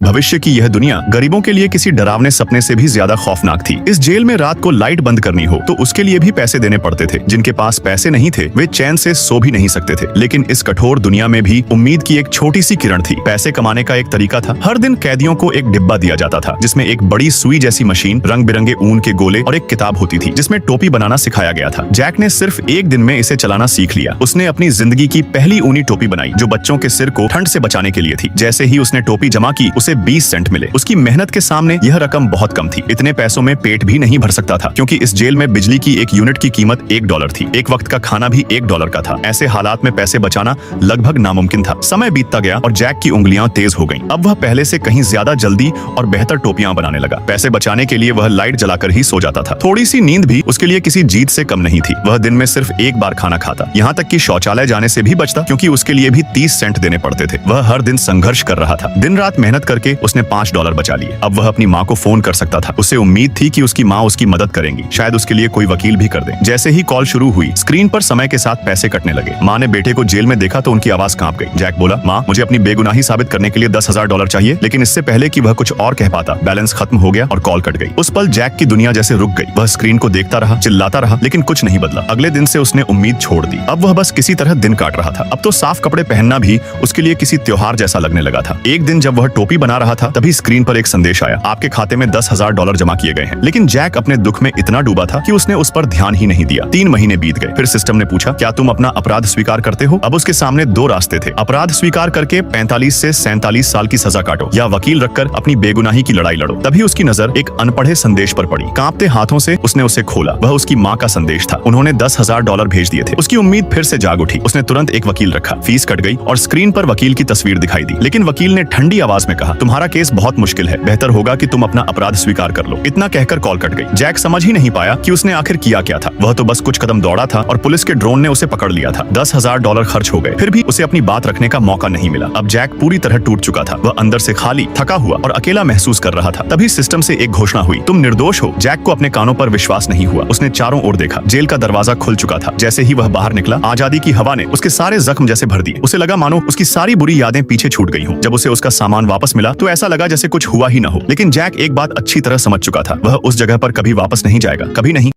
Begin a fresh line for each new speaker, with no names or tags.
भविष्य की यह दुनिया गरीबों के लिए किसी डरावने सपने से भी ज्यादा खौफनाक थी। इस जेल में रात को लाइट बंद करनी हो तो उसके लिए भी पैसे देने पड़ते थे। जिनके पास पैसे नहीं थे वे चैन से सो भी नहीं सकते थे। लेकिन इस कठोर दुनिया में भी उम्मीद की एक छोटी सी किरण थी। पैसे कमाने का एक तरीका था। हर दिन कैदियों को एक डिब्बा दिया जाता था जिसमें एक बड़ी सुई जैसी मशीन, रंग बिरंगे ऊन के गोले और एक किताब होती थी जिसमें टोपी बनाना सिखाया गया था। जैक ने सिर्फ एक दिन में इसे चलाना सीख लिया। उसने अपनी जिंदगी की पहली ऊनी टोपी बनाई जो बच्चों के सिर को ठंड से बचाने के लिए थी। जैसे ही उसने टोपी जमा की उसे 20 सेंट मिले। उसकी मेहनत के सामने यह रकम बहुत कम थी। इतने पैसों में पेट भी नहीं भर सकता था क्योंकि इस जेल में बिजली की एक यूनिट की कीमत $1 थी। एक वक्त का खाना भी $1 का था। ऐसे हालात में पैसे बचाना लगभग नामुमकिन था। समय बीतता गया और जैक की उंगलियां तेज हो गईं। अब वह पहले से कहीं ज्यादा जल्दी और बेहतर टोपियां बनाने लगा। पैसे बचाने के लिए वह लाइट जलाकर ही सो जाता था। थोड़ी सी नींद भी उसके लिए किसी जीत से कम नहीं थी। वह दिन में सिर्फ एक बार खाना खाता, यहाँ तक कि शौचालय जाने से भी बचता क्योंकि उसके लिए भी 30 सेंट देने पड़ते थे। वह हर दिन संघर्ष कर रहा था। दिन रात मेहनत करके उसने $5 बचा लिए। अब वह अपनी माँ को फोन कर सकता था। उसे उम्मीद थी कि उसकी माँ उसकी मदद करेंगी, शायद उसके लिए कोई वकील भी कर दे। जैसे ही कॉल शुरू हुई स्क्रीन पर समय के साथ पैसे कटने लगे। माँ ने बेटे को जेल में देखा तो उनकी आवाज कांप गई। जैक बोला, माँ मुझे अपनी बेगुनाही साबित करने के लिए $10,000 चाहिए। लेकिन इससे पहले कि वह कुछ और कह पाता बैलेंस खत्म हो गया और कॉल कट गई। उस पल जैक की दुनिया जैसे रुक गई। वह स्क्रीन को देखता रहा, चिल्लाता रहा, लेकिन कुछ नहीं बदला। अगले दिन से उसने उम्मीद छोड़ दी। अब वह बस किसी तरह दिन काट रहा था। अब तो साफ कपड़े पहनना भी उसके लिए किसी त्योहार जैसा लगने लगा था। एक दिन जब वह टोपी बना रहा था तभी स्क्रीन पर एक संदेश आया, आपके खाते में $10,000 जमा किए गए हैं। लेकिन जैक अपने दुख में इतना डूबा था कि उसने उस पर ध्यान ही नहीं दिया। 3 महीने बीत गए। फिर सिस्टम ने पूछा, क्या तुम अपना अपराध स्वीकार करते हो? अब उसके सामने 2 रास्ते थे। अपराध स्वीकार करके 45 से 47 साल की सजा काटो या वकील रखकर अपनी बेगुनाही की लड़ाई लड़ो। तभी उसकी नजर एक अनपढ़े संदेश पर पड़ी। कांपते हाथों से उसने उसे खोला। वह उसकी माँ का संदेश था। उन्होंने $10,000 भेज दिए थे। उसकी उम्मीद फिर से जाग उठी। उसने तुरंत एक वकील रखा। फीस कट गई और स्क्रीन पर वकील की तस्वीर दिखाई दी। लेकिन वकील ने ठंडी आवाज में कहा, तुम्हारा केस बहुत मुश्किल है, बेहतर होगा कि तुम अपना अपराध स्वीकार कर लो। इतना कहकर कॉल कट गई। जैक समझ ही नहीं पाया कि उसने आखिर किया क्या था। वह तो बस कुछ कदम दौड़ा था और पुलिस के ड्रोन ने उसे पकड़ लिया था। $10,000 खर्च हो गए। फिर भी उसे अपनी बात रखने का मौका नहीं मिला। अब जैक पूरी तरह टूट चुका था। वह अंदर से खाली, थका हुआ और अकेला महसूस कर रहा था। तभी सिस्टम से एक घोषणा हुई, तुम निर्दोष हो। जैक को अपने कानों पर विश्वास नहीं हुआ। उसने चारों ओर देखा। जेल का दरवाजा खुल चुका था। जैसे ही वह बाहर निकला आजादी की हवा ने उसके सारे जख्म जैसे भर दिए। उसे लगा मानो उसकी सारी बुरी यादें पीछे छूट गई हों। जब उसे उसका सामान वापस मिला तो ऐसा लगा जैसे कुछ हुआ ही न हो। लेकिन जैक एक बात अच्छी तरह समझ चुका था, वह उस जगह पर कभी वापस नहीं जाएगा, कभी नहीं।